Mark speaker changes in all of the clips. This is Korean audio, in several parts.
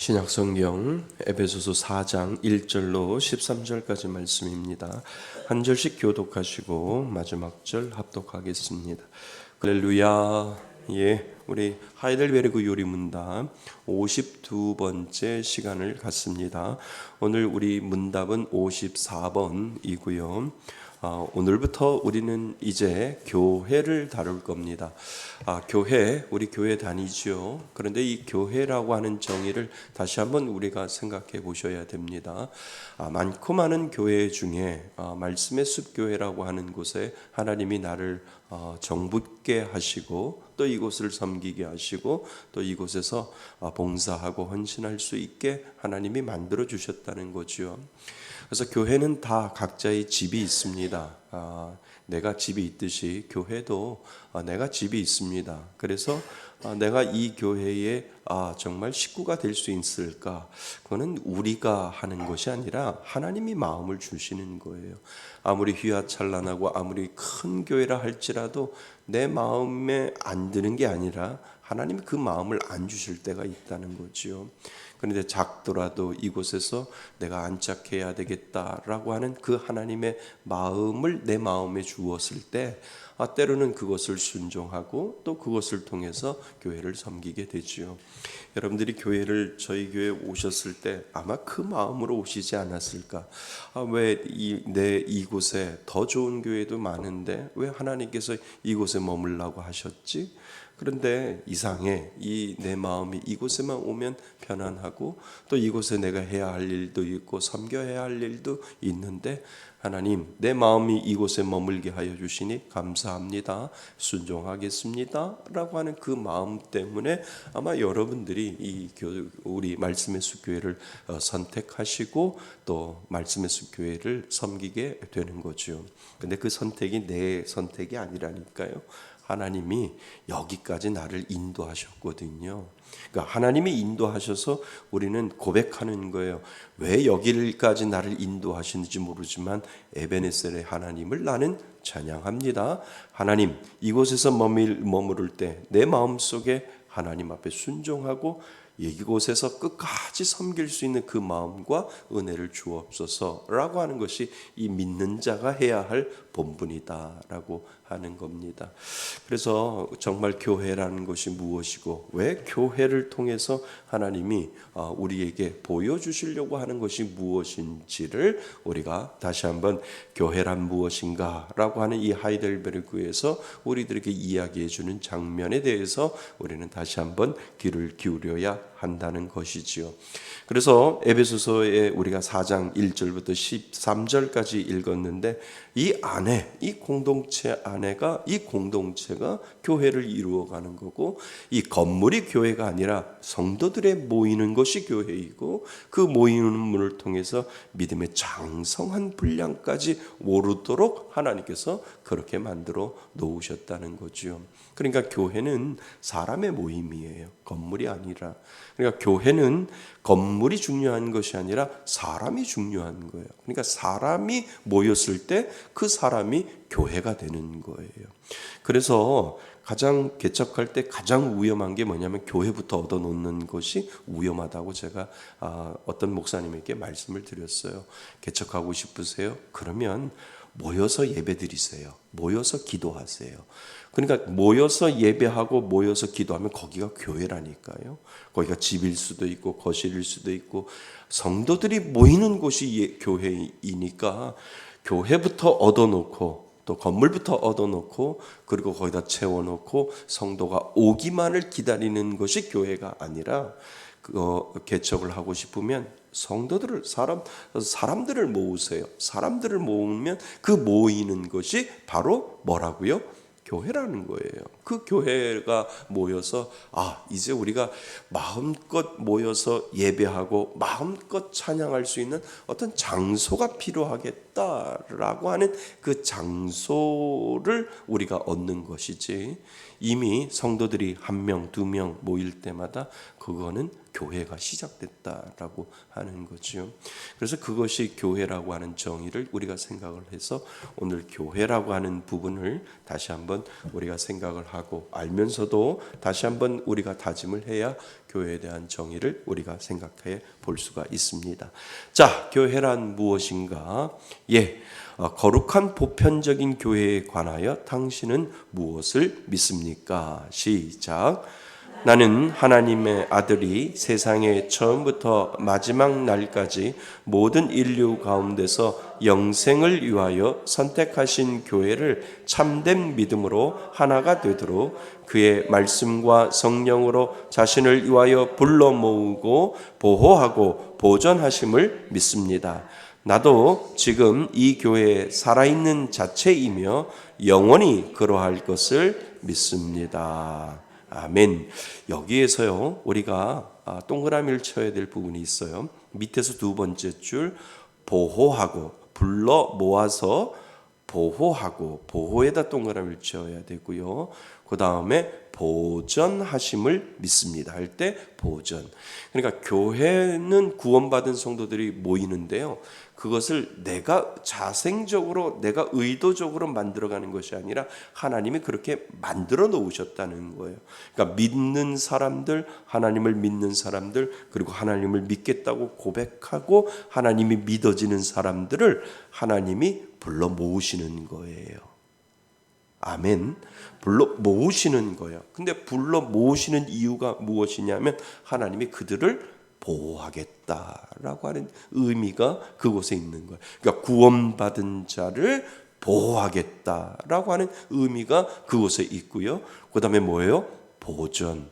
Speaker 1: 신약성경 에베소서 4장 1절로 13절까지 말씀입니다. 한 절씩 교독하시고 마지막 절 합독하겠습니다. 할렐루야. 예, 우리 하이델베르그 요리문답 52번째 시간을 갖습니다. 오늘 우리 문답은 54번이고요. 오늘부터 우리는 이제 교회를 다룰 겁니다. 교회, 우리 교회 다니죠. 그런데 이 교회라고 하는 정의를 다시 한번 우리가 생각해 보셔야 됩니다. 많고 많은 교회 중에 말씀의 숲교회라고 하는 곳에 하나님이 나를 정붙게 하시고 또 이곳을 섬기게 하시고 또 이곳에서 봉사하고 헌신할 수 있게 하나님이 만들어 주셨다는 거죠. 그래서 교회는 다 각자의 집이 있습니다. 내가 집이 있듯이 교회도 내가 집이 있습니다. 그래서 내가 이 교회에 정말 식구가 될 수 있을까? 그거는 우리가 하는 것이 아니라 하나님이 마음을 주시는 거예요. 아무리 휘황찬란하고 아무리 큰 교회라 할지라도 내 마음에 안 드는 게 아니라 하나님이 그 마음을 안 주실 때가 있다는 거죠. 그런데 작더라도 이곳에서 내가 안착해야 되겠다라고 하는 그 하나님의 마음을 내 마음에 주었을 때 때로는 그것을 순종하고 또 그것을 통해서 교회를 섬기게 되지요. 여러분들이 저희 교회에 오셨을 때 아마 그 마음으로 오시지 않았을까? 왜 이곳에 더 좋은 교회도 많은데 왜 하나님께서 이곳에 머물라고 하셨지? 그런데 이상해. 내 마음이 이곳에만 오면 편안하고 또 이곳에 내가 해야 할 일도 있고 섬겨야 할 일도 있는데 하나님 내 마음이 이곳에 머물게 하여 주시니 감사합니다. 순종하겠습니다. 라고 하는 그 마음 때문에 아마 여러분들이 우리 말씀의 숲교회를 선택하시고 또 말씀의 숲교회를 섬기게 되는 거죠. 근데 그 선택이 내 선택이 아니라니까요. 하나님이 여기까지 나를 인도하셨거든요. 그러니까 하나님이 인도하셔서 우리는 고백하는 거예요. 왜 여기까지 나를 인도하시는지 모르지만 에베네셀의 하나님을 나는 찬양합니다. 하나님 이곳에서 머무를 때 내 마음속에 하나님 앞에 순종하고 이곳에서 끝까지 섬길 수 있는 그 마음과 은혜를 주옵소서라고 하는 것이 이 믿는 자가 해야 할 본분이다라고 하는 겁니다. 그래서 정말 교회라는 것이 무엇이고 왜 교회를 통해서 하나님이 우리에게 보여주시려고 하는 것이 무엇인지를 우리가 다시 한번 교회란 무엇인가라고 하는 이 하이델베르크에서 우리들에게 이야기해 주는 장면에 대해서 우리는 다시 한번 귀를 기울여야 한다는 것이지요. 그래서 에베소서에 우리가 4장 1절부터 13절까지 읽었는데 이 공동체가 교회를 이루어가는 거고 이 건물이 교회가 아니라 성도들의 모이는 것이 교회이고 그 모이는 문을 통해서 믿음의 장성한 분량까지 오르도록 하나님께서 그렇게 만들어 놓으셨다는 거죠. 그러니까 교회는 사람의 모임이에요. 건물이 아니라. 그러니까 교회는 건물이 중요한 것이 아니라 사람이 중요한 거예요. 그러니까 사람이 모였을 때 그 사람이 교회가 되는 거예요. 그래서 가장 개척할 때 가장 위험한 게 뭐냐면 교회부터 얻어놓는 것이 위험하다고 제가 어떤 목사님에게 말씀을 드렸어요. 개척하고 싶으세요? 그러면 모여서 예배드리세요. 모여서 기도하세요. 그러니까 모여서 예배하고 모여서 기도하면 거기가 교회라니까요. 거기가 집일 수도 있고 거실일 수도 있고 성도들이 모이는 곳이 교회이니까 교회부터 얻어놓고 또 건물부터 얻어놓고 그리고 거기다 채워놓고 성도가 오기만을 기다리는 것이 교회가 아니라 개척을 하고 싶으면 사람들을 모으세요. 사람들을 모으면 그 모이는 것이 바로 뭐라고요? 교회라는 거예요. 그 교회가 모여서 이제 우리가 마음껏 모여서 예배하고 마음껏 찬양할 수 있는 어떤 장소가 필요하겠다라고 하는 그 장소를 우리가 얻는 것이지 이미 성도들이 1명, 2명 모일 때마다 그거는 교회가 시작됐다라고 하는 거죠. 그래서 그것이 교회라고 하는 정의를 우리가 생각을 해서 오늘 교회라고 하는 부분을 다시 한번 우리가 생각을 하고 알면서도 다시 한번 우리가 다짐을 해야 교회에 대한 정의를 우리가 생각해 볼 수가 있습니다. 자, 교회란 무엇인가? 거룩한 보편적인 교회에 관하여 당신은 무엇을 믿습니까? 시작. 나는 하나님의 아들이 세상의 처음부터 마지막 날까지 모든 인류 가운데서 영생을 위하여 선택하신 교회를 참된 믿음으로 하나가 되도록 그의 말씀과 성령으로 자신을 위하여 불러 모으고 보호하고 보존하심을 믿습니다. 나도 지금 이 교회에 살아있는 자체이며 영원히 그러할 것을 믿습니다. 아멘. 여기에서요 우리가 동그라미를 쳐야 될 부분이 있어요. 밑에서 두 번째 줄 보호하고 불러 모아서 보호하고 보호에다 동그라미를 쳐야 되고요. 그 다음에 보전하심을 믿습니다 할 때 보전. 그러니까 교회는 구원받은 성도들이 모이는데요. 그것을 내가 자생적으로 내가 의도적으로 만들어가는 것이 아니라 하나님이 그렇게 만들어 놓으셨다는 거예요. 그러니까 믿는 사람들, 하나님을 믿는 사람들, 그리고 하나님을 믿겠다고 고백하고 하나님이 믿어지는 사람들을 하나님이 불러 모으시는 거예요. 아멘. 불러 모으시는 거예요. 근데 불러 모으시는 이유가 무엇이냐면 하나님이 그들을 보호하겠다라고 하는 의미가 그곳에 있는 거예요. 그러니까 구원받은 자를 보호하겠다라고 하는 의미가 그곳에 있고요. 그 다음에 뭐예요? 보존.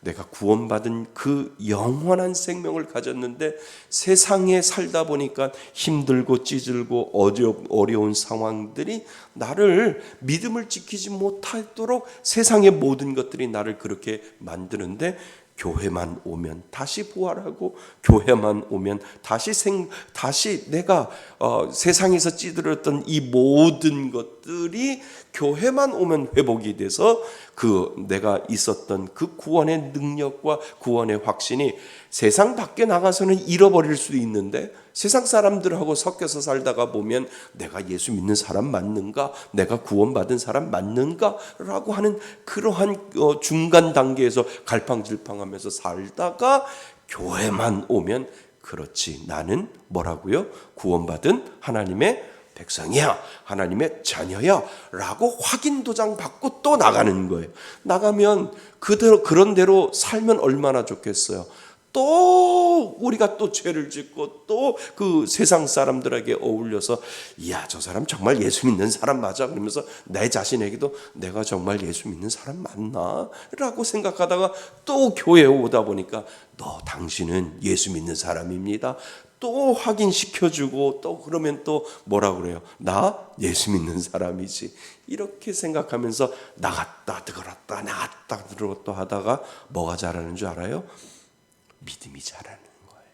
Speaker 1: 내가 구원받은 그 영원한 생명을 가졌는데 세상에 살다 보니까 힘들고 찌들고 어려운 상황들이 나를 믿음을 지키지 못하도록 세상의 모든 것들이 나를 그렇게 만드는데 교회만 오면 다시 부활하고 교회만 오면 다시 내가 세상에서 찌들었던 이 모든 것들이 교회만 오면 회복이 돼서 내가 있었던 그 구원의 능력과 구원의 확신이 세상 밖에 나가서는 잃어버릴 수도 있는데 세상 사람들하고 섞여서 살다가 보면 내가 예수 믿는 사람 맞는가? 내가 구원받은 사람 맞는가? 라고 하는 그러한 중간 단계에서 갈팡질팡하면서 살다가 교회만 오면 그렇지 나는 뭐라고요? 구원받은 하나님의 백성이야, 하나님의 자녀야 라고 확인 도장 받고 또 나가는 거예요. 나가면 그런 대로 살면 얼마나 좋겠어요. 또 우리가 또 죄를 짓고 또 그 세상 사람들에게 어울려서 이야 저 사람 정말 예수 믿는 사람 맞아 그러면서 내 자신에게도 내가 정말 예수 믿는 사람 맞나? 라고 생각하다가 또 교회에 오다 보니까 당신은 예수 믿는 사람입니다. 또 확인시켜주고 또 그러면 또 뭐라 그래요? 나 예수 믿는 사람이지. 이렇게 생각하면서 나갔다 들어갔다 나갔다 들어갔다 하다가 뭐가 자라는 줄 알아요? 믿음이 자라는 거예요.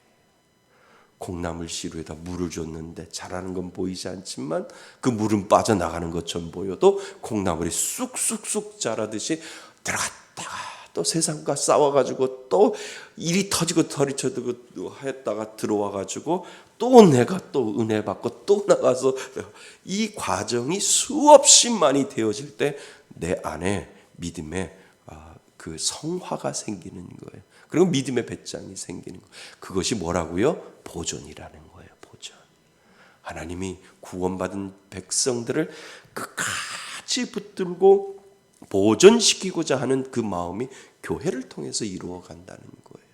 Speaker 1: 콩나물 시루에다 물을 줬는데 자라는 건 보이지 않지만 그 물은 빠져나가는 것처럼 보여도 콩나물이 쑥쑥쑥 자라듯이 들어갔다가 또 세상과 싸워가지고 또 일이 터지고 터리쳐지고 했다가 들어와가지고 또 내가 또 은혜 받고 또 나가서 이 과정이 수없이 많이 되어질 때 내 안에 믿음의 그 성화가 생기는 거예요. 그리고 믿음의 배짱이 생기는 거예요. 그것이 뭐라고요? 보존이라는 거예요. 보존. 하나님이 구원받은 백성들을 끝까지 붙들고 보존시키고자 하는 그 마음이 교회를 통해서 이루어간다는 거예요.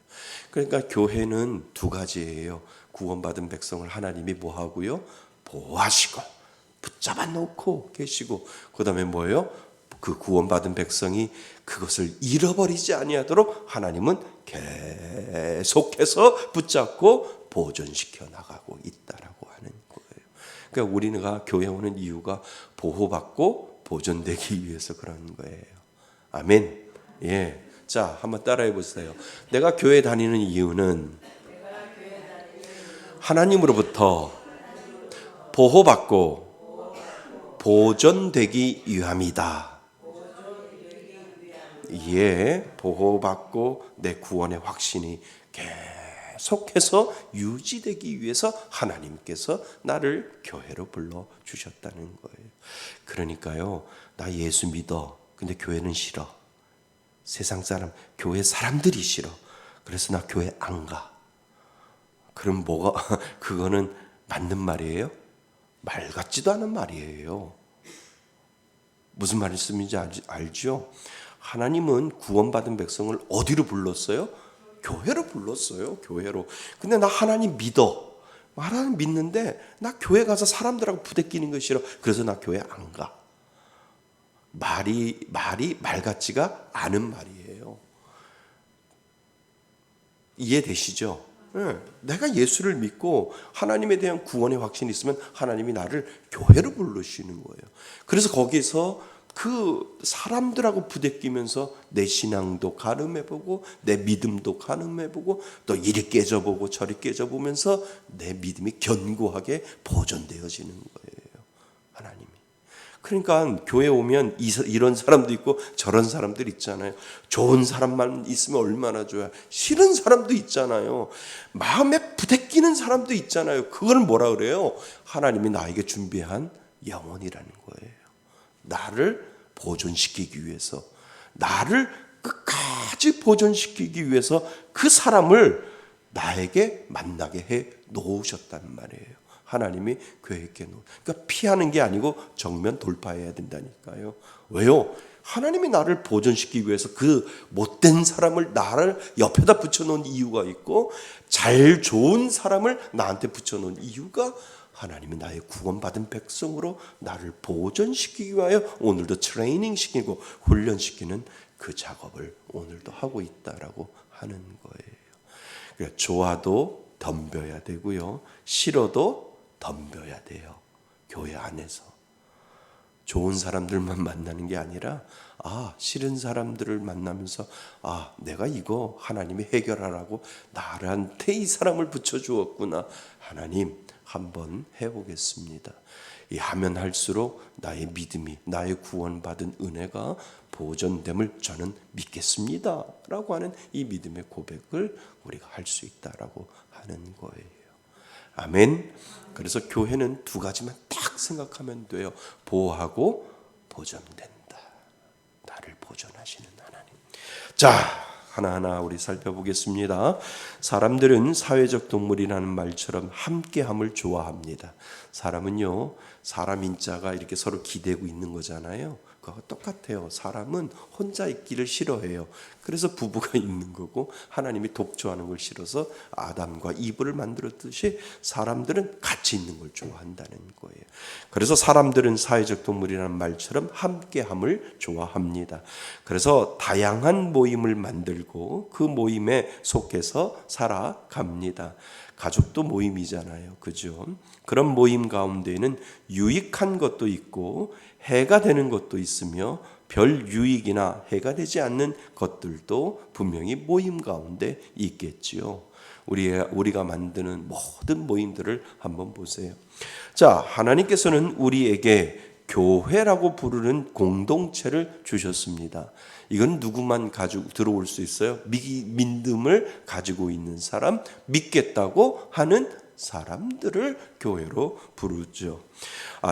Speaker 1: 그러니까 교회는 두 가지예요. 구원받은 백성을 하나님이 뭐하고요? 보호하시고 붙잡아 놓고 계시고 그 다음에 뭐예요? 그 구원받은 백성이 그것을 잃어버리지 아니하도록 하나님은 계속해서 붙잡고 보존시켜 나가고 있다라고 하는 거예요. 그러니까 우리가 교회 오는 이유가 보호받고 보존되기 위해서 그런 거예요. 아멘. 예. 자, 한번 따라해 보세요. 내가 교회 다니는 이유는 하나님으로부터 보호받고 보존되기 위함이다. 예, 보호받고 내 구원의 확신이 계속해서 유지되기 위해서 하나님께서 나를 교회로 불러주셨다는 거예요. 그러니까요, 나 예수 믿어. 근데 교회는 싫어. 세상 사람, 교회 사람들이 싫어. 그래서 나 교회 안 가. 그럼 뭐가, 그거는 맞는 말이에요? 말 같지도 않은 말이에요. 무슨 말씀인지 알죠? 하나님은 구원받은 백성을 어디로 불렀어요? 교회로 불렀어요. 교회로. 근데 나 하나님 믿어. 하나님 믿는데 나 교회 가서 사람들하고 부대끼는 거 싫어. 그래서 나 교회 안 가. 말이 말 같지가 않은 말이에요. 이해되시죠? 네. 내가 예수를 믿고 하나님에 대한 구원의 확신이 있으면 하나님이 나를 교회로 부르시는 거예요. 그래서 거기서 그 사람들하고 부대끼면서 내 신앙도 가늠해보고 내 믿음도 가늠해보고 또 이리 깨져보고 저리 깨져보면서 내 믿음이 견고하게 보존되어지는 거예요. 하나님이. 그러니까 교회 오면 이런 사람도 있고 저런 사람들 있잖아요. 좋은 사람만 있으면 얼마나 좋아요. 싫은 사람도 있잖아요. 마음에 부대끼는 사람도 있잖아요. 그걸 뭐라 그래요? 하나님이 나에게 준비한 영혼이라는 거예요. 나를 보존시키기 위해서, 나를 끝까지 보존시키기 위해서 그 사람을 나에게 만나게 해 놓으셨단 말이에요. 하나님이 계획해 놓은. 그러니까 피하는 게 아니고 정면 돌파해야 된다니까요. 왜요? 하나님이 나를 보존시키기 위해서 그 못된 사람을 나를 옆에다 붙여놓은 이유가 있고 잘 좋은 사람을 나한테 붙여놓은 이유가 하나님이 나의 구원받은 백성으로 나를 보존시키기 위하여 오늘도 트레이닝 시키고 훈련시키는 그 작업을 오늘도 하고 있다라고 하는 거예요. 그러니까 좋아도 덤벼야 되고요. 싫어도 덤벼야 돼요. 교회 안에서. 좋은 사람들만 만나는 게 아니라 싫은 사람들을 만나면서 내가 이거 하나님이 해결하라고 나한테 이 사람을 붙여주었구나. 하나님 한번 해보겠습니다. 하면 할수록 나의 믿음이, 나의 구원받은 은혜가 보존됨을 저는 믿겠습니다 라고 하는 이 믿음의 고백을 우리가 할 수 있다라고 하는 거예요. 아멘. 그래서 교회는 두 가지만 딱 생각하면 돼요. 보호하고 보존된다. 나를 보존하시는 하나님. 자, 하나하나 우리 살펴보겠습니다. 사람들은 사회적 동물이라는 말처럼 함께함을 좋아합니다. 사람은요, 사람 인자가 이렇게 서로 기대고 있는 거잖아요. 그거 똑같아요. 사람은 혼자 있기를 싫어해요. 그래서 부부가 있는 거고 하나님이 독조하는 걸 싫어서 아담과 이브를 만들었듯이 사람들은 같이 있는 걸 좋아한다는 거예요. 그래서 사람들은 사회적 동물이라는 말처럼 함께함을 좋아합니다. 그래서 다양한 모임을 만들고 그 모임에 속해서 살아갑니다. 가족도 모임이잖아요. 그죠? 그런 모임 가운데에는 유익한 것도 있고 해가 되는 것도 있으며 별 유익이나 해가 되지 않는 것들도 분명히 모임 가운데 있겠지요. 우리가 만드는 모든 모임들을 한번 보세요. 자, 하나님께서는 우리에게 교회라고 부르는 공동체를 주셨습니다. 이건 누구만 가지고 들어올 수 있어요? 믿음을 가지고 있는 사람, 믿겠다고 하는 사람들을 교회로 부르죠.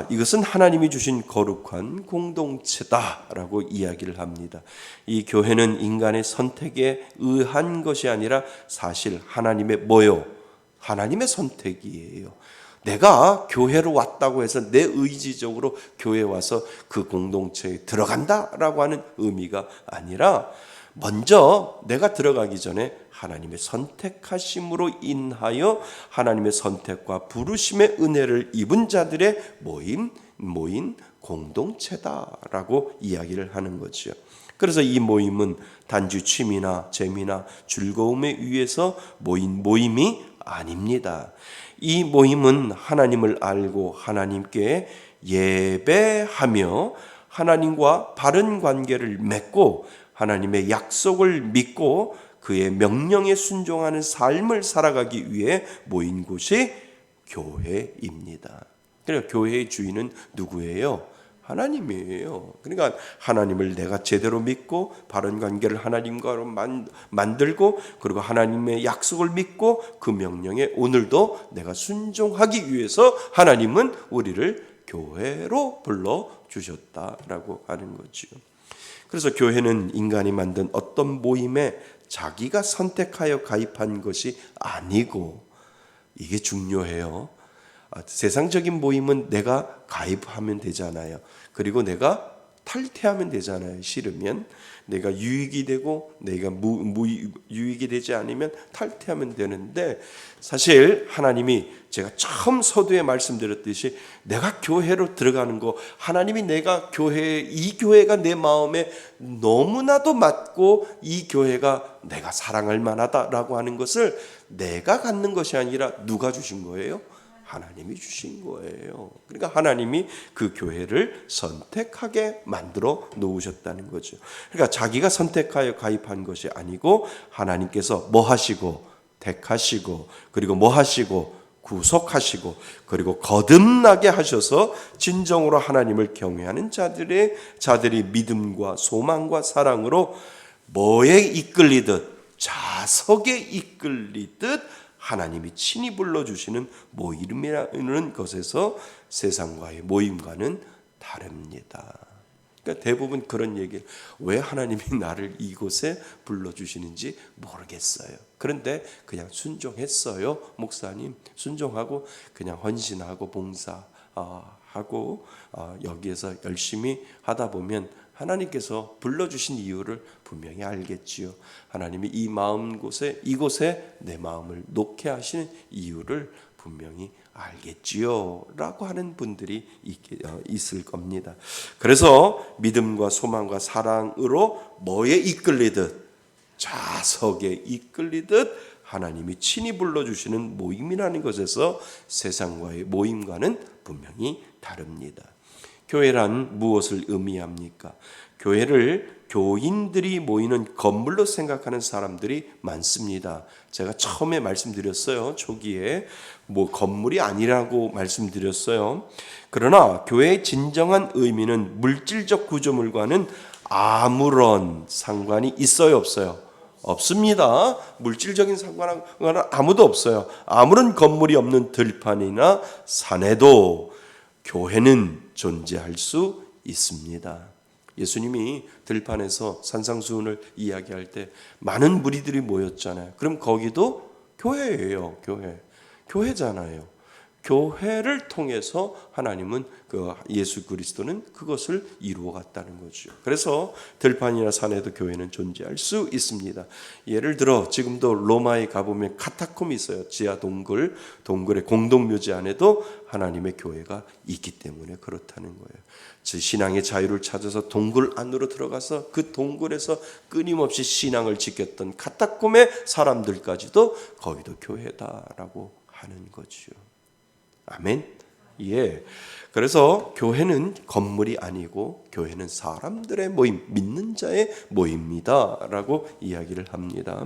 Speaker 1: 이것은 하나님이 주신 거룩한 공동체다라고 이야기를 합니다. 이 교회는 인간의 선택에 의한 것이 아니라 사실 하나님의 뭐요? 하나님의 선택이에요. 내가 교회로 왔다고 해서 내 의지적으로 교회에 와서 그 공동체에 들어간다라고 하는 의미가 아니라 먼저 내가 들어가기 전에 하나님의 선택하심으로 인하여 하나님의 선택과 부르심의 은혜를 입은 자들의 모인 공동체다라고 이야기를 하는 거죠. 그래서 이 모임은 단지 취미나 재미나 즐거움에 의해서 모인 모임이 아닙니다. 이 모임은 하나님을 알고 하나님께 예배하며 하나님과 바른 관계를 맺고 하나님의 약속을 믿고 그의 명령에 순종하는 삶을 살아가기 위해 모인 곳이 교회입니다. 그래서 교회의 주인은 누구예요? 하나님이에요. 그러니까 하나님을 내가 제대로 믿고 바른 관계를 하나님과 만들고 그리고 하나님의 약속을 믿고 그 명령에 오늘도 내가 순종하기 위해서 하나님은 우리를 교회로 불러주셨다라고 하는 거죠. 그래서 교회는 인간이 만든 어떤 모임에 자기가 선택하여 가입한 것이 아니고, 이게 중요해요. 세상적인 모임은 내가 가입하면 되잖아요. 그리고 내가 탈퇴하면 되잖아요. 싫으면 내가 유익이 되고 내가 무유익이 되지 않으면 탈퇴하면 되는데, 사실 하나님이 제가 처음 서두에 말씀드렸듯이 내가 교회로 들어가는 거, 하나님이 내가 이 교회가 내 마음에 너무나도 맞고 이 교회가 내가 사랑할 만하다라고 하는 것을 내가 갖는 것이 아니라 누가 주신 거예요? 하나님이 주신 거예요. 그러니까 하나님이 그 교회를 선택하게 만들어 놓으셨다는 거죠. 그러니까 자기가 선택하여 가입한 것이 아니고 하나님께서 뭐 하시고 택하시고 그리고 뭐 하시고 구속하시고 그리고 거듭나게 하셔서 진정으로 하나님을 경외하는 자들이 믿음과 소망과 사랑으로 뭐에 이끌리듯 자석에 이끌리듯 하나님이 친히 불러주시는 모임이라는 것에서 세상과의 모임과는 다릅니다. 그러니까 대부분 그런 얘기를, 왜 하나님이 나를 이곳에 불러주시는지 모르겠어요. 그런데 그냥 순종했어요. 목사님 순종하고 그냥 헌신하고 봉사하고 여기에서 열심히 하다 보면 하나님께서 불러주신 이유를 분명히 알겠지요. 하나님이 이곳에 내 마음을 놓게 하시는 이유를 분명히 알겠지요 라고 하는 분들이 있을 겁니다. 그래서 믿음과 소망과 사랑으로 뭐에 이끌리듯 자석에 이끌리듯 하나님이 친히 불러주시는 모임이라는 것에서 세상과의 모임과는 분명히 다릅니다. 교회란 무엇을 의미합니까? 교회를 교인들이 모이는 건물로 생각하는 사람들이 많습니다. 제가 처음에 말씀드렸어요. 초기에 건물이 아니라고 말씀드렸어요. 그러나 교회의 진정한 의미는 물질적 구조물과는 아무런 상관이 있어요, 없어요? 없습니다. 물질적인 상관은 아무도 없어요. 아무런 건물이 없는 들판이나 산에도 교회는 존재할 수 있습니다. 예수님이 들판에서 산상수훈을 이야기할 때 많은 무리들이 모였잖아요. 그럼 거기도 교회예요. 교회잖아요. 교회를 통해서 하나님은 예수 그리스도는 그것을 이루어 갔다는 거죠. 그래서 들판이나 산에도 교회는 존재할 수 있습니다. 예를 들어 지금도 로마에 가보면 카타콤이 있어요. 지하 동굴의 공동묘지 안에도 하나님의 교회가 있기 때문에 그렇다는 거예요. 신앙의 자유를 찾아서 동굴 안으로 들어가서 그 동굴에서 끊임없이 신앙을 지켰던 카타콤의 사람들까지도 거기도 교회다라고 하는 거죠. 아멘. 예. 그래서 교회는 건물이 아니고 교회는 사람들의 모임, 믿는 자의 모임이다라고 이야기를 합니다.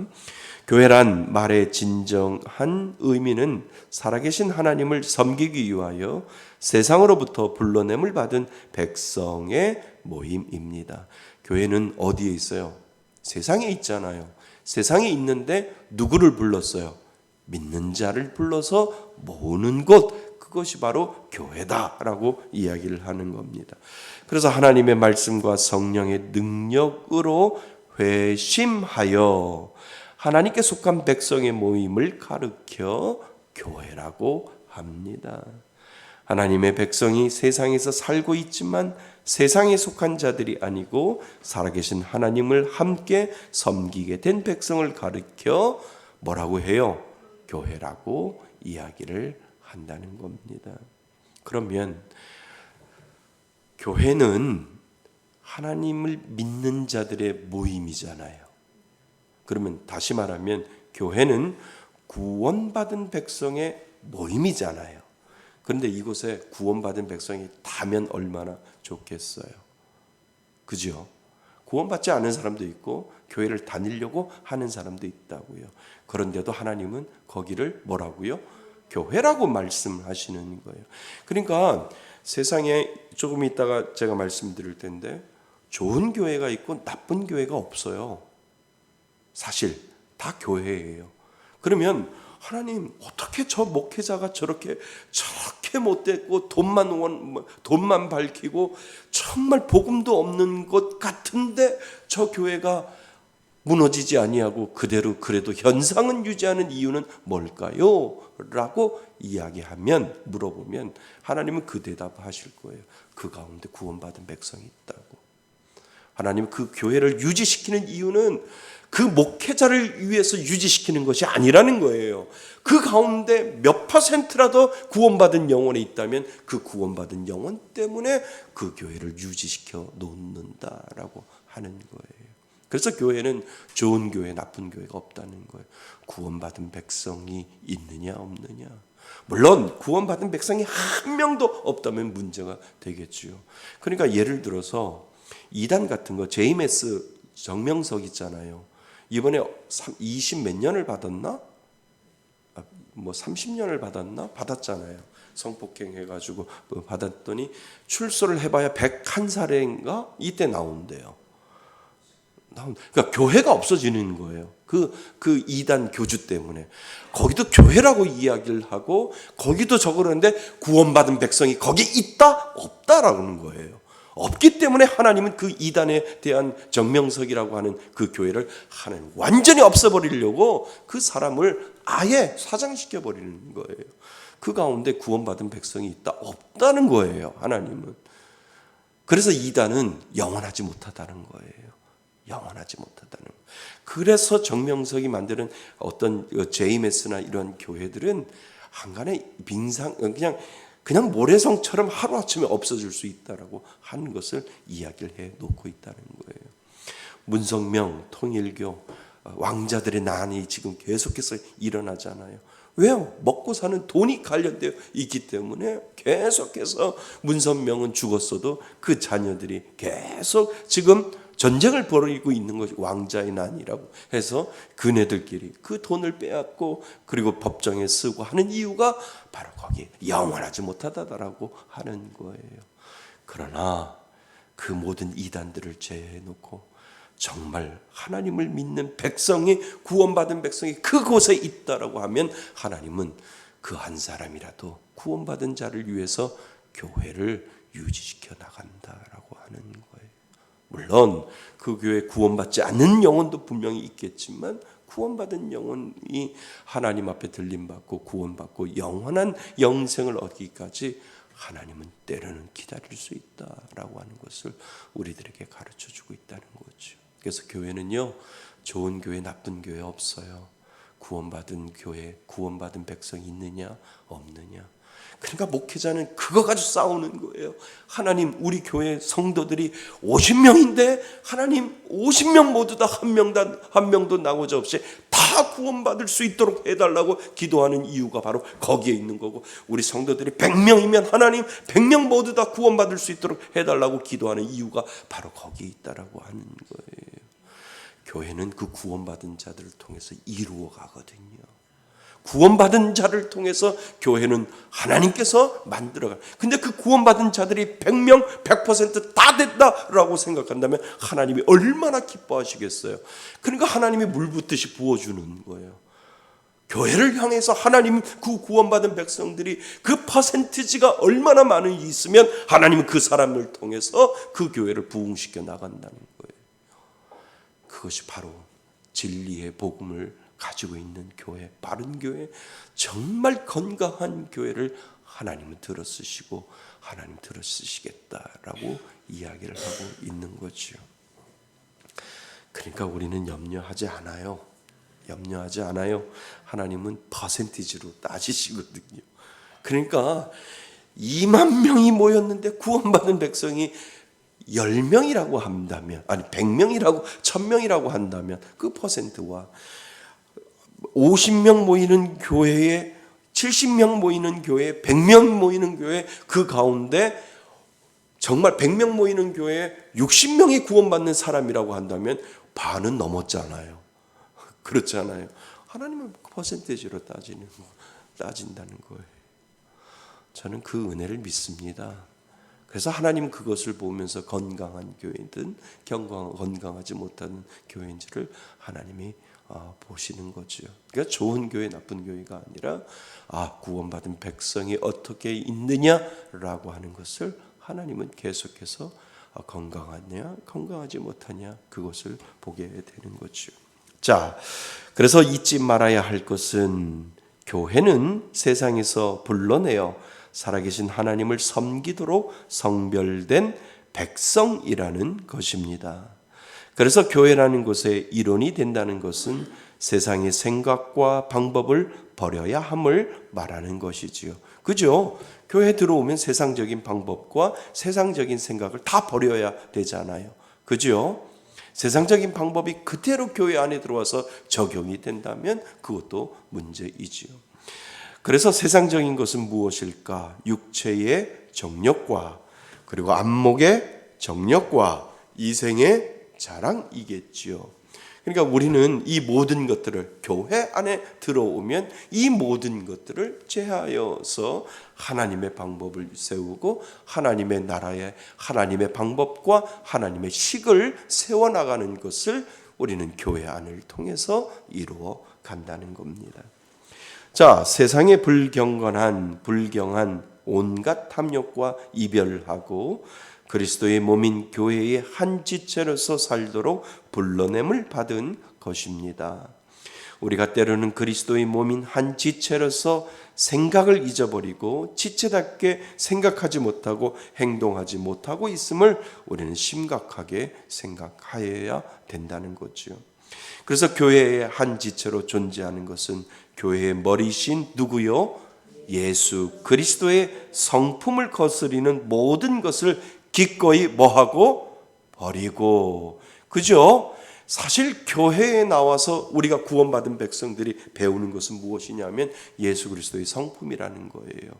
Speaker 1: 교회란 말의 진정한 의미는 살아계신 하나님을 섬기기 위하여 세상으로부터 불러냄을 받은 백성의 모임입니다. 교회는 어디에 있어요? 세상에 있잖아요. 세상에 있는데 누구를 불렀어요? 믿는 자를 불러서 모으는 곳, 그것이 바로 교회다라고 이야기를 하는 겁니다. 그래서 하나님의 말씀과 성령의 능력으로 회심하여 하나님께 속한 백성의 모임을 가르쳐 교회라고 합니다. 하나님의 백성이 세상에서 살고 있지만 세상에 속한 자들이 아니고 살아계신 하나님을 함께 섬기게 된 백성을 가르쳐 뭐라고 해요? 교회라고 이야기를 한다는 겁니다. 그러면 교회는 하나님을 믿는 자들의 모임이잖아요. 그러면 다시 말하면 교회는 구원받은 백성의 모임이잖아요. 그런데 이곳에 구원받은 백성이 다면 얼마나 좋겠어요. 그죠? 구원받지 않은 사람도 있고 교회를 다니려고 하는 사람도 있다고요. 그런데도 하나님은 거기를 뭐라고요? 교회라고 말씀하시는 거예요. 그러니까 세상에 조금 있다가 제가 말씀드릴 텐데 좋은 교회가 있고 나쁜 교회가 없어요. 사실 다 교회예요. 그러면 하나님 어떻게 저 목회자가 저렇게 못됐고 돈만 밝히고 정말 복음도 없는 것 같은데 저 교회가 무너지지 아니하고 그대로 그래도 현상은 유지하는 이유는 뭘까요? 라고 물어보면 하나님은 그 대답하실 거예요. 그 가운데 구원받은 백성이 있다고. 하나님은 그 교회를 유지시키는 이유는 그 목회자를 위해서 유지시키는 것이 아니라는 거예요. 그 가운데 몇 %라도 구원받은 영혼이 있다면 그 구원받은 영혼 때문에 그 교회를 유지시켜 놓는다라고 하는 거예요. 그래서 교회는 좋은 교회, 나쁜 교회가 없다는 거예요. 구원받은 백성이 있느냐 없느냐. 물론 구원받은 백성이 한 명도 없다면 문제가 되겠죠. 그러니까 예를 들어서 이단 같은 거, JMS 정명석 있잖아요. 이번에 20 몇 년을 받았나? 30년을 받았잖아요. 성폭행 해가지고 받았더니 출소를 해봐야 101살인가? 이때 나온대요. 그러니까 교회가 없어지는 거예요. 그 이단 교주 때문에. 거기도 교회라고 이야기를 하고 거기도 저그러는데 구원받은 백성이 거기 있다? 없다라는 거예요. 없기 때문에 하나님은 그 이단에 대한 정명석이라고 하는 그 교회를 하나님 완전히 없애버리려고 그 사람을 아예 사장시켜 버리는 거예요. 그 가운데 구원받은 백성이 있다? 없다는 거예요. 하나님은. 그래서 이단은 영원하지 못하다는 거예요. 영원하지 못하다는 거예요. 그래서 정명석이 만드는 어떤 JMS나 이런 교회들은 한간에 그냥 모래성처럼 하루아침에 없어질 수 있다라고 하는 것을 이야기를 해 놓고 있다는 거예요. 문성명, 통일교, 왕자들의 난이 지금 계속해서 일어나잖아요. 왜요? 먹고 사는 돈이 관련되어 있기 때문에 계속해서 문성명은 죽었어도 그 자녀들이 계속 지금 전쟁을 벌이고 있는 것이 왕자의 난이라고 해서 그네들끼리 그 돈을 빼앗고 그리고 법정에 쓰고 하는 이유가 바로 거기 영원하지 못하다라고 하는 거예요. 그러나 그 모든 이단들을 제해놓고 정말 하나님을 믿는 백성이 구원받은 백성이 그곳에 있다라고 하면 하나님은 그 한 사람이라도 구원받은 자를 위해서 교회를 유지시켜 나간다라고 하는 거예요. 물론 그 교회에 구원받지 않는 영혼도 분명히 있겠지만 구원받은 영혼이 하나님 앞에 들림받고 구원받고 영원한 영생을 얻기까지 하나님은 때로는 기다릴 수 있다라고 하는 것을 우리들에게 가르쳐주고 있다는 거죠. 그래서 교회는요, 좋은 교회, 나쁜 교회 없어요. 구원받은 교회, 구원받은 백성이 있느냐 없느냐. 그러니까 목회자는 그거 가지고 싸우는 거예요. 하나님, 우리 교회 성도들이 50명인데 하나님 50명 모두 다 한 명도 나고자 없이 다 구원받을 수 있도록 해달라고 기도하는 이유가 바로 거기에 있는 거고, 우리 성도들이 100명이면 하나님 100명 모두 다 구원받을 수 있도록 해달라고 기도하는 이유가 바로 거기에 있다라고 하는 거예요. 교회는 그 구원받은 자들을 통해서 이루어 가거든요. 구원받은 자를 통해서 교회는 하나님께서 만들어가. 근데 그 구원받은 자들이 100명, 100% 다 됐다라고 생각한다면 하나님이 얼마나 기뻐하시겠어요. 그러니까 하나님이 물 붓듯이 부어주는 거예요. 교회를 향해서 하나님 그 구원받은 백성들이 그 퍼센티지가 얼마나 많이 있으면 하나님은 그 사람을 통해서 그 교회를 부흥시켜 나간다는 거예요. 그것이 바로 진리의 복음을 가지고 있는 교회, 바른 교회, 정말 건강한 교회를 하나님은 들어쓰시고 하나님 들어쓰시겠다라고 이야기를 하고 있는 거죠. 그러니까 우리는 염려하지 않아요. 하나님은 퍼센티지로 따지시거든요. 그러니까 2만 명이 모였는데 구원받은 백성이 10명이라고 한다면, 아니 100명이라고 1000명이라고 한다면 그 퍼센트와 50명 모이는 교회에 70명 모이는 교회, 100명 모이는 교회, 그 가운데 정말 100명 모이는 교회에 60명이 구원받는 사람이라고 한다면 반은 넘었잖아요. 그렇잖아요. 하나님은 퍼센테이지로 따진다는 거예요. 저는 그 은혜를 믿습니다. 그래서 하나님 그것을 보면서 건강한 교회든 건강하지 못한 교회인지를 하나님이 보시는 거죠. 그러니까 좋은 교회, 나쁜 교회가 아니라 구원받은 백성이 어떻게 있느냐라고 하는 것을 하나님은 계속해서 건강하냐, 건강하지 못하냐 그것을 보게 되는 거죠. 자, 그래서 잊지 말아야 할 것은 교회는 세상에서 불러내어 살아계신 하나님을 섬기도록 성별된 백성이라는 것입니다. 그래서 교회라는 곳에 일원이 된다는 것은 세상의 생각과 방법을 버려야 함을 말하는 것이지요. 그죠? 교회 들어오면 세상적인 방법과 세상적인 생각을 다 버려야 되잖아요. 그죠? 세상적인 방법이 그대로 교회 안에 들어와서 적용이 된다면 그것도 문제이지요. 그래서 세상적인 것은 무엇일까? 육체의 정욕과 그리고 안목의 정욕과 이생의 자랑이겠지요. 그러니까 우리는 이 모든 것들을 교회 안에 들어오면 이 모든 것들을 제하여서 하나님의 방법을 세우고 하나님의 나라의 하나님의 방법과 하나님의 식을 세워나가는 것을 우리는 교회 안을 통해서 이루어 간다는 겁니다. 자, 세상의 불경한 온갖 탐욕과 이별하고 그리스도의 몸인 교회의 한 지체로서 살도록 불러냄을 받은 것입니다. 우리가 때로는 그리스도의 몸인 한 지체로서 생각을 잊어버리고 지체답게 생각하지 못하고 행동하지 못하고 있음을 우리는 심각하게 생각하여야 된다는 거죠. 그래서 교회의 한 지체로 존재하는 것은 교회의 머리신 누구요? 예수 그리스도의 성품을 거스리는 모든 것을 기꺼이 뭐하고? 버리고. 그죠? 사실 교회에 나와서 우리가 구원받은 백성들이 배우는 것은 무엇이냐면 예수 그리스도의 성품이라는 거예요.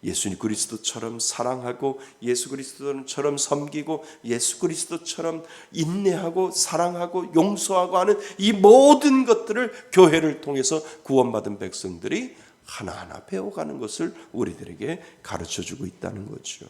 Speaker 1: 예수 그리스도처럼 사랑하고 예수 그리스도처럼 섬기고 예수 그리스도처럼 인내하고 사랑하고 용서하고 하는 이 모든 것들을 교회를 통해서 구원받은 백성들이 하나하나 배워가는 것을 우리들에게 가르쳐주고 있다는 거죠.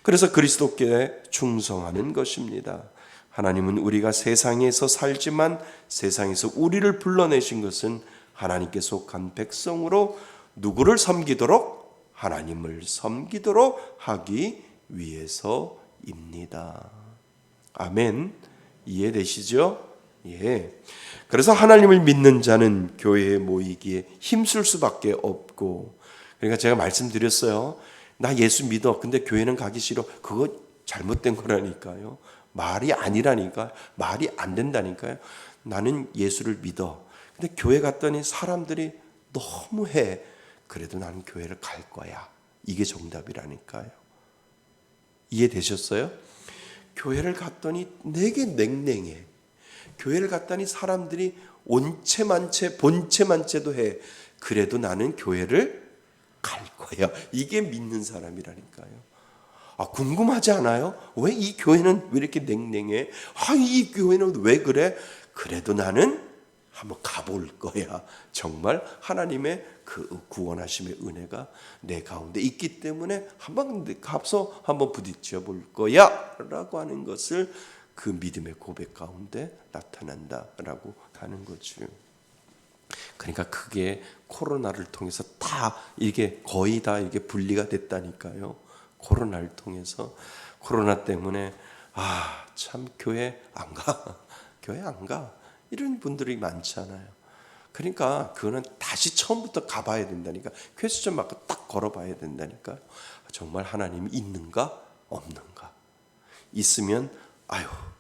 Speaker 1: 그래서 그리스도께 충성하는 것입니다. 하나님은 우리가 세상에서 살지만 세상에서 우리를 불러내신 것은 하나님께 속한 백성으로 누구를 섬기도록? 하나님을 섬기도록 하기 위해서입니다. 아멘. 이해되시죠? 예. 그래서 하나님을 믿는 자는 교회에 모이기에 힘쓸 수밖에 없고, 그러니까 제가 말씀드렸어요. 나 예수 믿어. 근데 교회는 가기 싫어. 그거 잘못된 거라니까요. 말이 아니라니까. 말이 안 된다니까요. 나는 예수를 믿어. 근데 교회 갔더니 사람들이 너무해. 그래도 나는 교회를 갈 거야. 이게 정답이라니까요. 이해되셨어요? 교회를 갔더니 내게 냉랭해. 교회를 갔더니 사람들이 온체만체 본체만체도 해. 그래도 나는 교회를 갈 거야. 이게 믿는 사람이라니까요. 궁금하지 않아요? 왜 이 교회는 왜 이렇게 냉랭해? 이 교회는 왜 그래? 그래도 나는 한번 가볼 거야. 정말 하나님의 그 구원하심의 은혜가 내 가운데 있기 때문에 한번 가서 한번 부딪혀 볼 거야 라고 하는 것을 그 믿음의 고백 가운데 나타난다라고 하는 거죠. 그러니까 그게 코로나를 통해서 다 이게 거의 다 이게 분리가 됐다니까요. 코로나를 통해서 코로나 때문에 참 교회 안 가. 교회 안 가. 이런 분들이 많잖아요. 그러니까 그거는 다시 처음부터 가봐야 된다니까. 퀘스천 마크 딱 걸어봐야 된다니까. 정말 하나님이 있는가 없는가. 있으면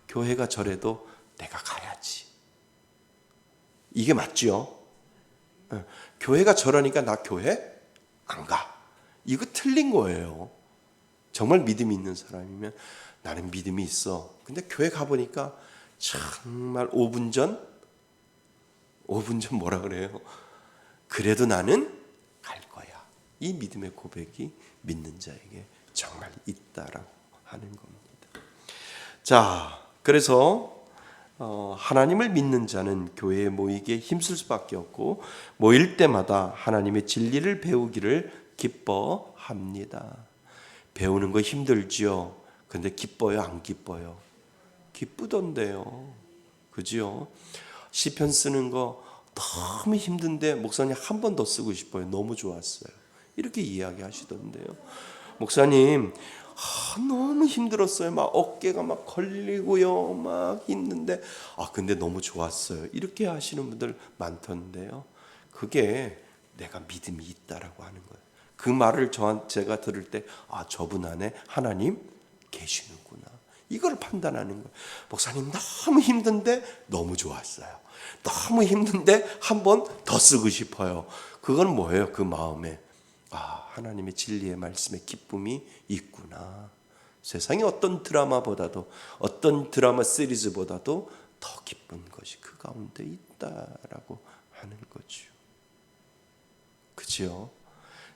Speaker 1: 교회가 저래도 내가 가야지. 이게 맞죠? 교회가 저러니까 나 교회 안 가. 이거 틀린 거예요. 정말 믿음이 있는 사람이면 나는 믿음이 있어. 근데 교회 가보니까 정말 5분 전 뭐라 그래요? 그래도 나는 갈 거야. 이 믿음의 고백이 믿는 자에게 정말 있다라고 하는 겁니다. 자, 그래서 하나님을 믿는 자는 교회에 모이기에 힘쓸 수밖에 없고 모일 때마다 하나님의 진리를 배우기를 기뻐합니다. 배우는 거 힘들지요. 근데 기뻐요, 안 기뻐요? 기쁘던데요. 그지요? 시편 쓰는 거 너무 힘든데 목사님 한 번 더 쓰고 싶어요. 너무 좋았어요. 이렇게 이야기하시던데요. 목사님 너무 힘들었어요. 막 어깨가 막 걸리고요. 막 힘든데 근데 너무 좋았어요. 이렇게 하시는 분들 많던데요. 그게 내가 믿음이 있다라고 하는 거예요. 그 말을 제가 들을 때 저분 안에 하나님 계시는구나. 이걸 판단하는 거예요. 목사님 너무 힘든데 너무 좋았어요. 너무 힘든데 한 번 더 쓰고 싶어요. 그건 뭐예요? 그 마음에 하나님의 진리의 말씀에 기쁨이 있구나. 세상의 어떤 드라마보다도 어떤 드라마 시리즈보다도 더 기쁜 것이 그 가운데 있다라고 하는 거죠. 그죠?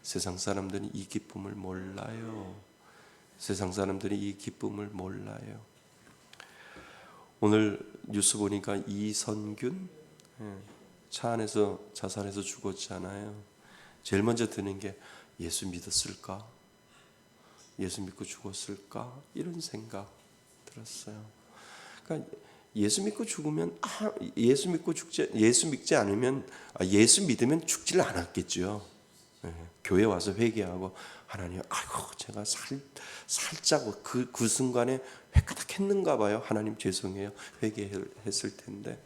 Speaker 1: 세상 사람들은 이 기쁨을 몰라요. 세상 사람들이 이 기쁨을 몰라요. 오늘 뉴스 보니까 이선균 차 안에서 자살해서 죽었잖아요. 제일 먼저 드는 게 예수 믿었을까? 예수 믿고 죽었을까? 이런 생각 들었어요. 그러니까 예수 믿고 죽으면 예수 믿지 않으면 예수 믿으면 죽지를 않았겠죠. 교회 와서 회개하고 하나님, 제가 살짝 그 순간에 획가닥했는가 봐요. 하나님 죄송해요. 회개했을 텐데,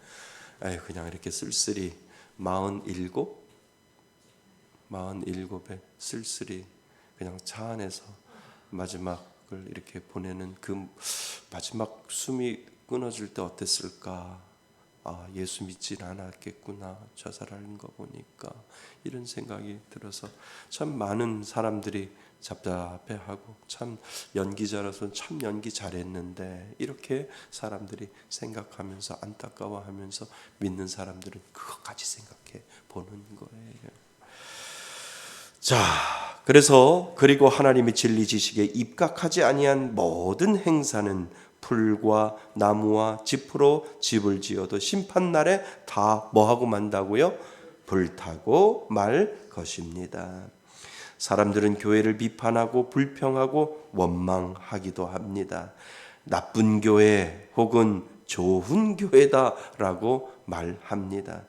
Speaker 1: 그냥 이렇게 쓸쓸히 47에 쓸쓸히 그냥 차 안에서 마지막을 이렇게 보내는 그 마지막 숨이 끊어질 때 어땠을까? 예수 믿진 않았겠구나. 자살하는 거 보니까 이런 생각이 들어서 참 많은 사람들이 답답해하고 참 연기자로서 참 연기 잘했는데 이렇게 사람들이 생각하면서 안타까워하면서 믿는 사람들은 그것까지 생각해 보는 거예요. 자, 그리고 하나님의 진리 지식에 입각하지 아니한 모든 행사는 풀과 나무와 짚으로 집을 지어도 심판날에 다 뭐하고 만다고요? 불타고 말 것입니다. 사람들은 교회를 비판하고 불평하고 원망하기도 합니다. 나쁜 교회 혹은 좋은 교회다라고 말합니다.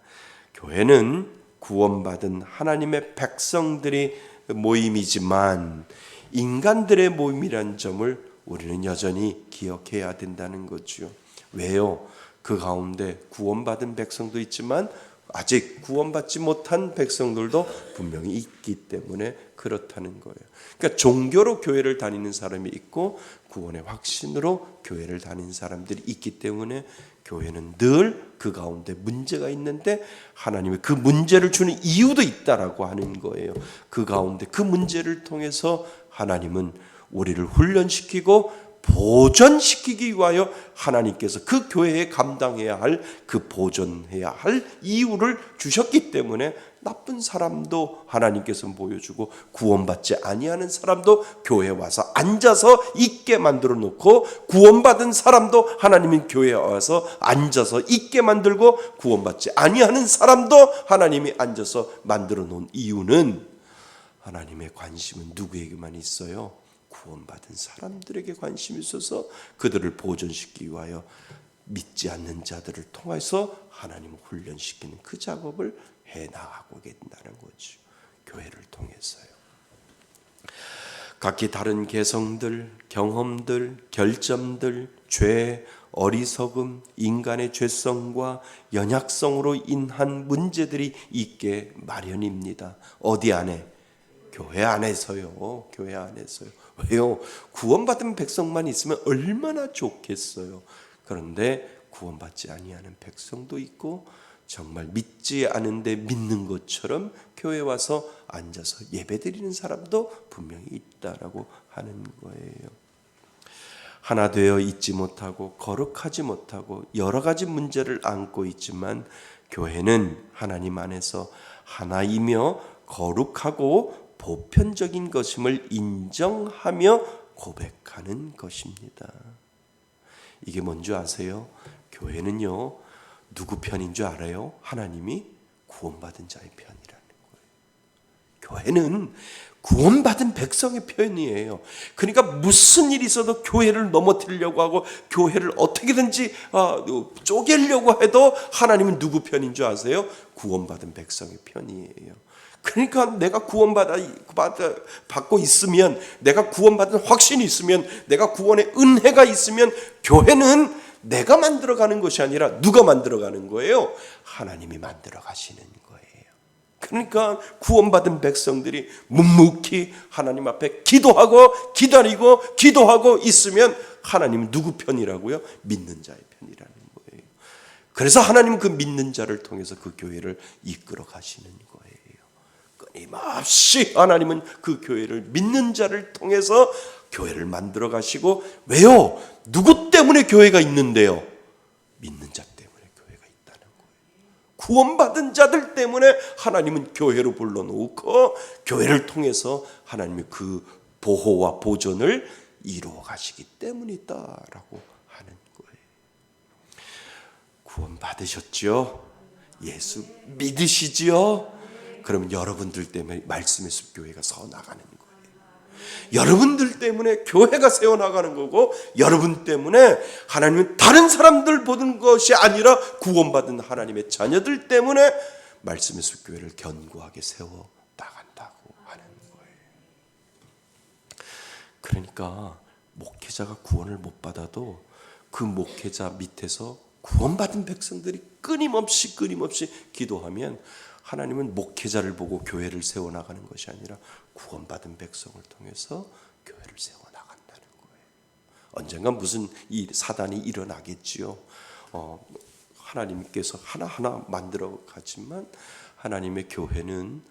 Speaker 1: 교회는 구원받은 하나님의 백성들이 모임이지만 인간들의 모임이란 점을 우리는 여전히 기억해야 된다는 거죠. 왜요? 그 가운데 구원받은 백성도 있지만 아직 구원받지 못한 백성들도 분명히 있기 때문에 그렇다는 거예요. 그러니까 종교로 교회를 다니는 사람이 있고 구원의 확신으로 교회를 다니는 사람들이 있기 때문에 교회는 늘 그 가운데 문제가 있는데 하나님이 그 문제를 주는 이유도 있다라고 하는 거예요. 그 가운데 그 문제를 통해서 하나님은 우리를 훈련시키고 보존시키기 위하여 하나님께서 그 교회에 감당해야 할 그 보존해야 할 이유를 주셨기 때문에 나쁜 사람도 하나님께서 보여주고 구원받지 아니하는 사람도 교회에 와서 앉아서 있게 만들어 놓고 구원받은 사람도 하나님이 교회에 와서 앉아서 있게 만들고 구원받지 아니하는 사람도 하나님이 앉아서 만들어 놓은 이유는 하나님의 관심은 누구에게만 있어요? 구원받은 사람들에게 관심이 있어서 그들을 보존시키기 위하여 믿지 않는 자들을 통해서 하나님을 훈련시키는 그 작업을 해나가고 계신다는 거죠. 교회를 통해서요. 각기 다른 개성들, 경험들, 결점들, 죄, 어리석음, 인간의 죄성과 연약성으로 인한 문제들이 있게 마련입니다. 어디 안에? 교회 안에서요. 교회 안에서요. 왜요? 구원받은 백성만 있으면 얼마나 좋겠어요. 그런데 구원받지 아니하는 백성도 있고 정말 믿지 않은데 믿는 것처럼 교회 와서 앉아서 예배드리는 사람도 분명히 있다라고 하는 거예요. 하나 되어 있지 못하고 거룩하지 못하고 여러 가지 문제를 안고 있지만 교회는 하나님 안에서 하나이며 거룩하고 보편적인 것임을 인정하며 고백하는 것입니다. 이게 뭔지 아세요? 교회는요, 누구 편인 줄 알아요? 하나님이 구원받은 자의 편이라는 거예요. 교회는 구원받은 백성의 편이에요. 그러니까 무슨 일이 있어도 교회를 넘어뜨리려고 하고 교회를 어떻게든지 쪼개려고 해도 하나님은 누구 편인 줄 아세요? 구원받은 백성의 편이에요. 그러니까 내가 받고 있으면, 내가 구원받은 확신이 있으면, 내가 구원의 은혜가 있으면 교회는 내가 만들어가는 것이 아니라 누가 만들어가는 거예요? 하나님이 만들어 가시는 거예요. 그러니까 구원받은 백성들이 묵묵히 하나님 앞에 기도하고 기다리고 기도하고 있으면 하나님은 누구 편이라고요? 믿는 자의 편이라는 거예요. 그래서 하나님은 그 믿는 자를 통해서 그 교회를 이끌어 가시는 거예요. 끊임없이 하나님은 그 교회를 믿는 자를 통해서 교회를 만들어 가시고, 왜요? 누구 때문에 교회가 있는데요? 믿는 자 때문에 교회가 있다는 거예요. 구원받은 자들 때문에 하나님은 교회로 불러놓고 교회를 통해서 하나님의 그 보호와 보존을 이루어 가시기 때문이다라고 하는 거예요. 구원받으셨죠? 예수 믿으시지요? 그러면 여러분들 때문에 말씀의 숲교회가 서나가는 거예요. 여러분들 때문에 교회가 세워나가는 거고, 여러분 때문에 하나님은 다른 사람들 보는 것이 아니라 구원받은 하나님의 자녀들 때문에 말씀의 숲교회를 견고하게 세워나간다고 하는 거예요. 그러니까 목회자가 구원을 못 받아도 그 목회자 밑에서 구원받은 백성들이 끊임없이 기도하면 하나님은 목회자를 보고 교회를 세워나가는 것이 아니라 구원받은 백성을 통해서 교회를 세워나간다는 거예요. 언젠가 무슨 이 사단이 일어나겠지요. 하나님께서 하나하나 만들어 가지만 하나님의 교회는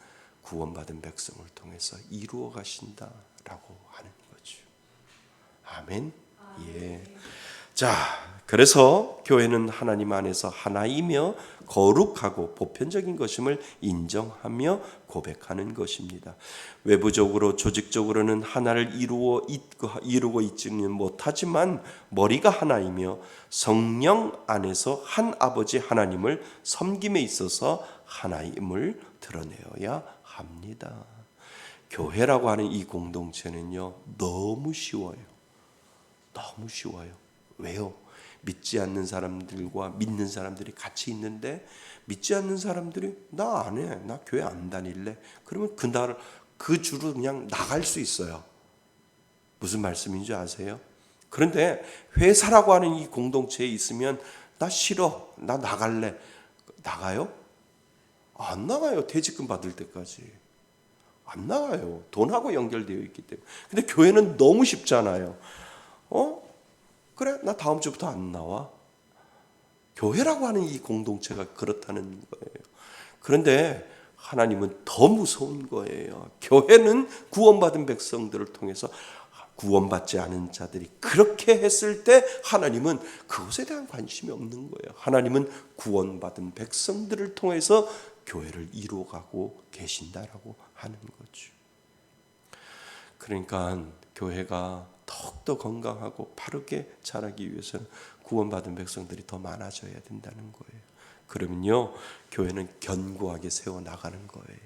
Speaker 1: 구원받은 백성을 통해서 이루어 가신다라고 하는 거죠. 아멘. 예. 자, 그래서 교회는 하나님 안에서 하나이며 거룩하고 보편적인 것임을 인정하며 고백하는 것입니다. 외부적으로 조직적으로는 하나를 이루고 있지는 못하지만 머리가 하나이며 성령 안에서 한 아버지 하나님을 섬김에 있어서 하나임을 드러내어야 합니다. 교회라고 하는 이 공동체는요, 너무 쉬워요. 너무 쉬워요. 왜요? 믿지 않는 사람들과 믿는 사람들이 같이 있는데, 믿지 않는 사람들이 나 안 해, 나 교회 안 다닐래, 그러면 그날 그 주로 그냥 나갈 수 있어요. 무슨 말씀인지 아세요? 그런데 회사라고 하는 이 공동체에 있으면 나 싫어, 나 나갈래, 나가요? 안 나가요. 퇴직금 받을 때까지 안 나가요. 돈하고 연결되어 있기 때문에. 근데 교회는 너무 쉽잖아요. 그래, 나 다음 주부터 안 나와. 교회라고 하는 이 공동체가 그렇다는 거예요. 그런데 하나님은 더 무서운 거예요. 교회는 구원받은 백성들을 통해서, 구원받지 않은 자들이 그렇게 했을 때 하나님은 그것에 대한 관심이 없는 거예요. 하나님은 구원받은 백성들을 통해서 교회를 이루어가고 계신다라고 하는 거죠. 그러니까 교회가 더욱더 건강하고 바르게 자라기 위해서는 구원받은 백성들이 더 많아져야 된다는 거예요. 그러면요, 교회는 견고하게 세워나가는 거예요.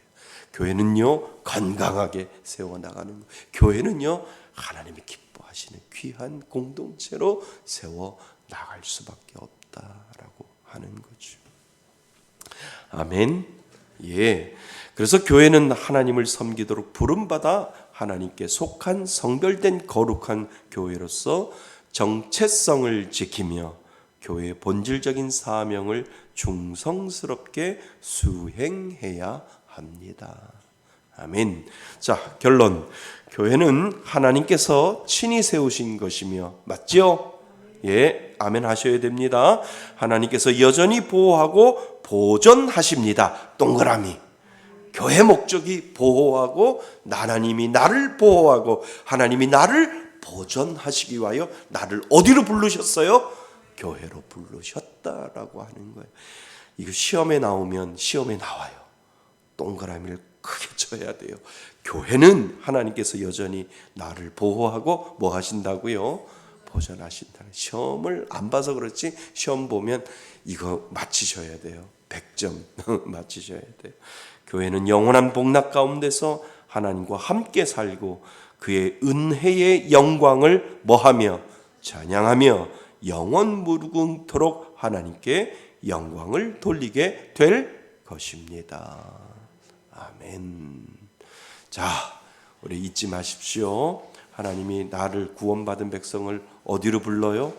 Speaker 1: 교회는요, 건강하게 세워나가는 거예요. 교회는요, 하나님이 기뻐하시는 귀한 공동체로 세워나갈 수밖에 없다라고 하는 거죠. 아멘. 예. 그래서 교회는 하나님을 섬기도록 부름받아 하나님께 속한 성별된 거룩한 교회로서 정체성을 지키며 교회의 본질적인 사명을 충성스럽게 수행해야 합니다. 아멘. 자, 결론. 교회는 하나님께서 친히 세우신 것이며, 맞죠? 예, 아멘 하셔야 됩니다. 하나님께서 여전히 보호하고 보존하십니다. 동그라미. 교회 목적이 보호하고, 하나님이 나를 보호하고 하나님이 나를 보존하시기 위하여 나를 어디로 부르셨어요? 교회로 부르셨다라고 하는 거예요. 이거 시험에 나오면, 시험에 나와요. 동그라미를 크게 쳐야 돼요. 교회는 하나님께서 여전히 나를 보호하고 뭐 하신다고요? 보존하신다는. 시험을 안 봐서 그렇지, 시험 보면 이거 맞히셔야 돼요. 100점 맞히셔야 돼요. 교회는 영원한 복락 가운데서 하나님과 함께 살고 그의 은혜의 영광을 뭐하며 찬양하며 영원 무궁토록 하나님께 영광을 돌리게 될 것입니다. 아멘. 자, 우리 잊지 마십시오. 하나님이 나를 구원받은 백성을 어디로 불러요?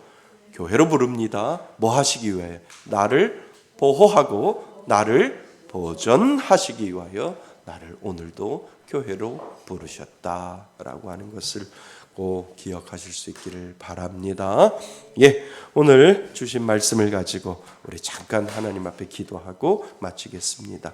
Speaker 1: 교회로 부릅니다. 뭐 하시기 위해? 나를 보호하고 나를 보존하시기 위하여 나를 오늘도 교회로 부르셨다라고 하는 것을 꼭 기억하실 수 있기를 바랍니다. 오늘 주신 말씀을 가지고 우리 잠깐 하나님 앞에 기도하고 마치겠습니다.